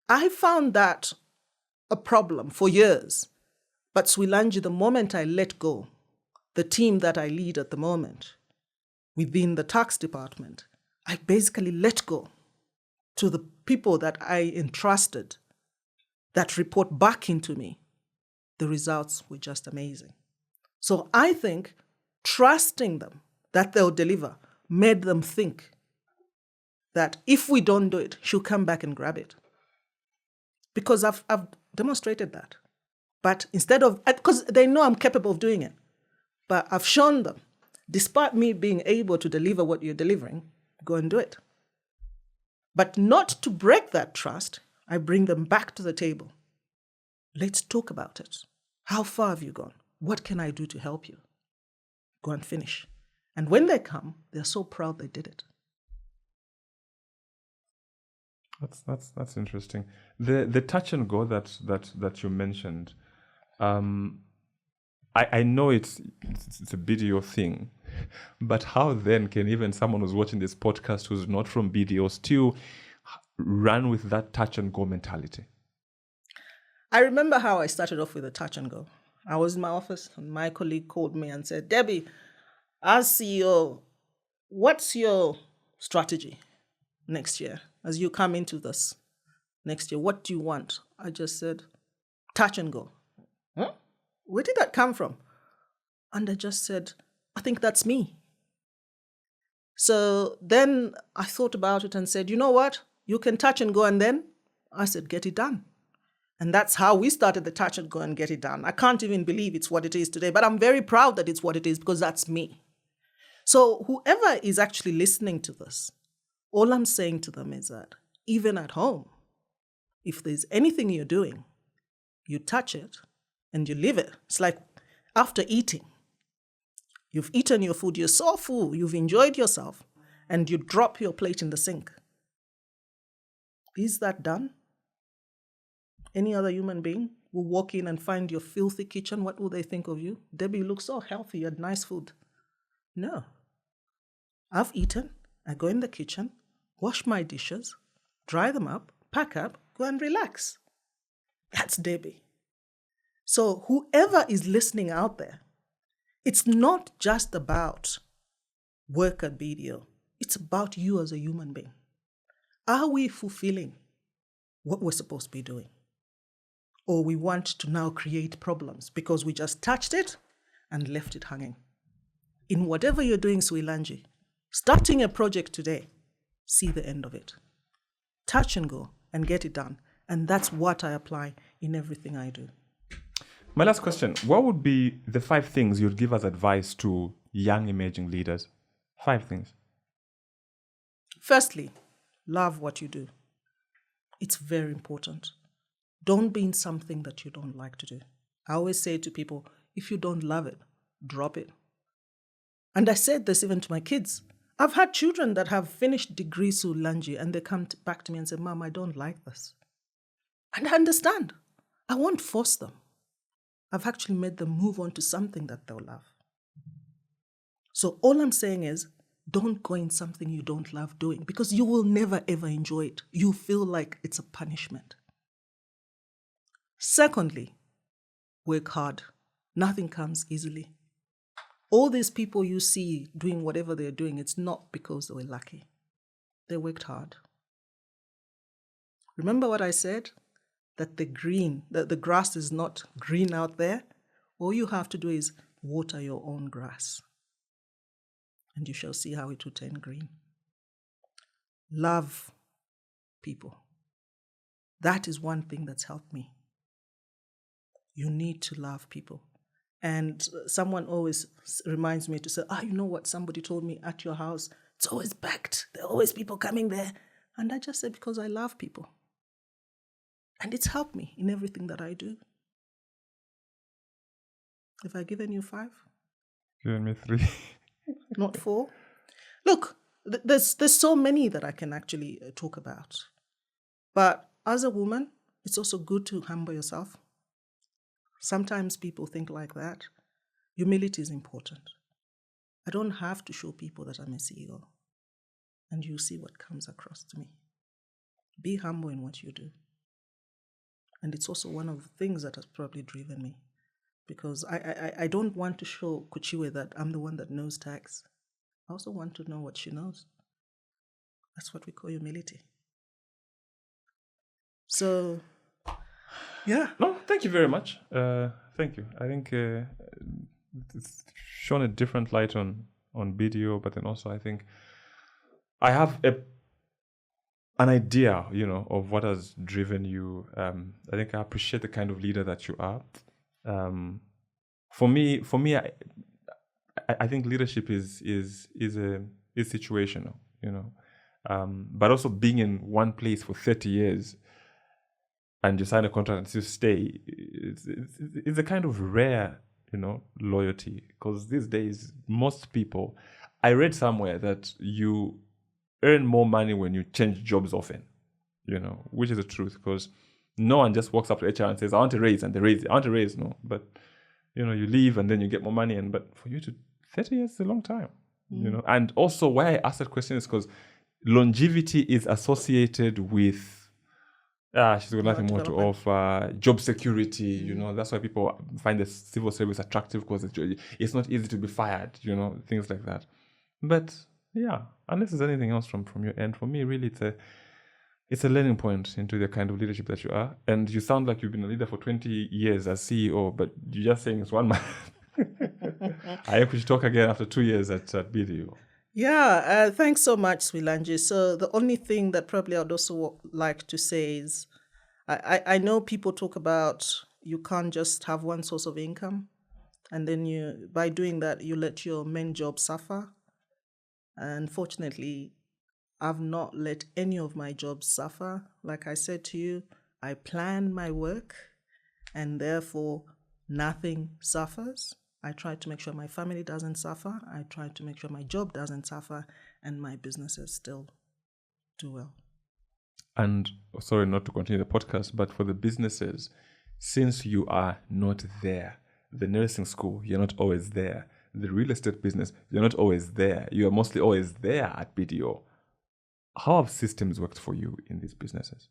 I found that a problem for years. But Swilanji, the moment I let go, the team that I lead at the moment, within the tax department, I basically let go to the people that I entrusted that report back into me. The results were just amazing. So I think trusting them that they'll deliver made them think that if we don't do it, she'll come back and grab it. Because I've demonstrated that. But instead of, because they know I'm capable of doing it, but I've shown them, despite me being able to deliver what you're delivering, go and do it. But not to break that trust, I bring them back to the table. Let's talk about it. How far have you gone? What can I do to help you? Go and finish. And when they come, they're so proud they did it. That's interesting. The touch and go that you mentioned, I know it's a BDO thing, but how then can even someone who's watching this podcast who's not from BDO still run with that touch and go mentality? I remember how I started off with a touch and go. I was in my office and my colleague called me and said, Debbie, as CEO, what's your strategy next year? As you come into this next year, what do you want? I just said, touch and go. Huh? Where did that come from? And I just said, I think that's me. So then I thought about it and said, you know what? You can touch and go. And then I said, get it done. And that's how we started the touch and go and get it done. I can't even believe it's what it is today, but I'm very proud that it's what it is because that's me. So whoever is actually listening to this, all I'm saying to them is that even at home, if there's anything you're doing, you touch it and you leave it. It's like after eating, you've eaten your food, you're so full, you've enjoyed yourself, and you drop your plate in the sink. Is that done? Any other human being will walk in and find your filthy kitchen. What will they think of you? Debbie, you look so healthy, you had nice food. No. I've eaten, I go in the kitchen, wash my dishes, dry them up, pack up, go and relax. That's Debbie. So whoever is listening out there, it's not just about work at BDO. It's about you as a human being. Are we fulfilling what we're supposed to be doing? Or we want to now create problems because we just touched it and left it hanging. In whatever you're doing, Swilanji, starting a project today, see the end of it. Touch and go and get it done. And that's what I apply in everything I do. My last question, what would be the 5 things you'd give as advice to young emerging leaders? 5 things. Firstly, love what you do. It's very important. Don't be in something that you don't like to do. I always say to people, if you don't love it, drop it. And I said this even to my kids. I've had children that have finished degrees Swilanji and they come back to me and say, Mom, I don't like this. And I understand. I won't force them. I've actually made them move on to something that they'll love. So all I'm saying is, don't go in something you don't love doing because you will never, ever enjoy it. You feel like it's a punishment. Secondly, work hard. Nothing comes easily. All these people you see doing whatever they're doing, it's not because they were lucky. They worked hard. Remember what I said? That the grass is not green out there. All you have to do is water your own grass, and you shall see how it will turn green. Love people. That is one thing that's helped me. You need to love people. And someone always reminds me to say, you know what somebody told me at your house? It's always packed. There are always people coming there. And I just said, because I love people. And it's helped me in everything that I do. Have I given you 5? Given me 3. Not 4? Look, there's so many that I can actually talk about. But as a woman, it's also good to humble yourself. Sometimes people think like that. Humility is important. I don't have to show people that I'm a CEO. And you see what comes across to me. Be humble in what you do. And it's also one of the things that has probably driven me. Because I don't want to show Kuchiwe that I'm the one that knows tax. I also want to know what she knows. That's what we call humility. So, yeah. No, thank you very much. Thank you. I think it's shown a different light on BDO, but then also I think I have an idea, of what has driven you. I think I appreciate the kind of leader that you are. For me, I think leadership is situational, but also being in one place for 30 years and you sign a contract and still stay, it's a kind of rare, loyalty. Because these days, most people, I read somewhere that you earn more money when you change jobs often, which is the truth. Because no one just walks up to HR and says, I want a raise, and they raise it. I want a raise, no. But, you leave and then you get more money. But for you 30 years is a long time, And also why I asked that question is because longevity is associated with she's got nothing more to offer, job security, That's why people find the civil service attractive because it's not easy to be fired, things like that. But yeah, unless there's anything else from your end, for me, really, it's a learning point into the kind of leadership that you are. And you sound like you've been a leader for 20 years as CEO, but you're just saying it's 1 month. I hope we should talk again after 2 years at BDO. Yeah, thanks so much, Swilanji. So the only thing that probably I'd also like to say is I know people talk about you can't just have one source of income, and then by doing that, you let your main job suffer. Unfortunately, I've not let any of my jobs suffer. Like I said to you, I plan my work, and therefore nothing suffers. I try to make sure my family doesn't suffer. I try to make sure my job doesn't suffer, and my businesses still do well. And sorry not to continue the podcast, but for the businesses, since you are not there, the nursing school, you're not always there. The real estate business, you're not always there. You are mostly always there at BDO. How have systems worked for you in these businesses?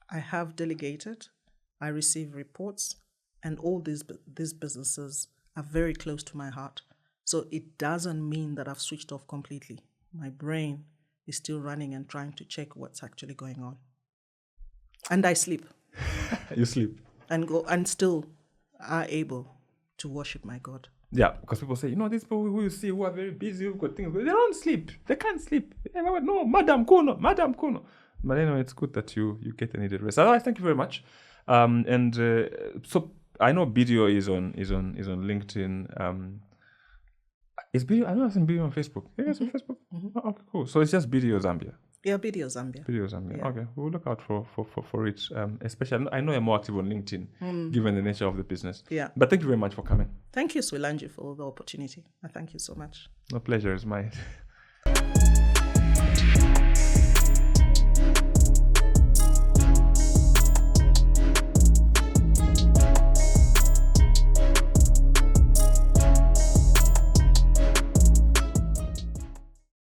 I have delegated. I receive reports, and all these businesses are very close to my heart. So it doesn't mean that I've switched off completely. My brain is still running and trying to check what's actually going on. And I sleep. You sleep? And still are able to worship my God. Yeah, because people say, these people who you see who are very busy, who've got things, but they don't sleep. They can't sleep. No, Madam Kuno. But anyway, it's good that you get the needed rest. Otherwise, thank you very much. So I know BDO is on LinkedIn. Is BDO? I know I've seen BDO on Facebook. Yeah, it's on Facebook. Mm-hmm. Oh, okay, cool. So it's just BDO Zambia. Yeah, BDO Zambia. BDO Zambia. Yeah. Okay, we'll look out for it. Especially, I know you're more active on LinkedIn, given the nature of the business. Yeah. But thank you very much for coming. Thank you, Swilanji, for the opportunity. I thank you so much. No, pleasure is mine.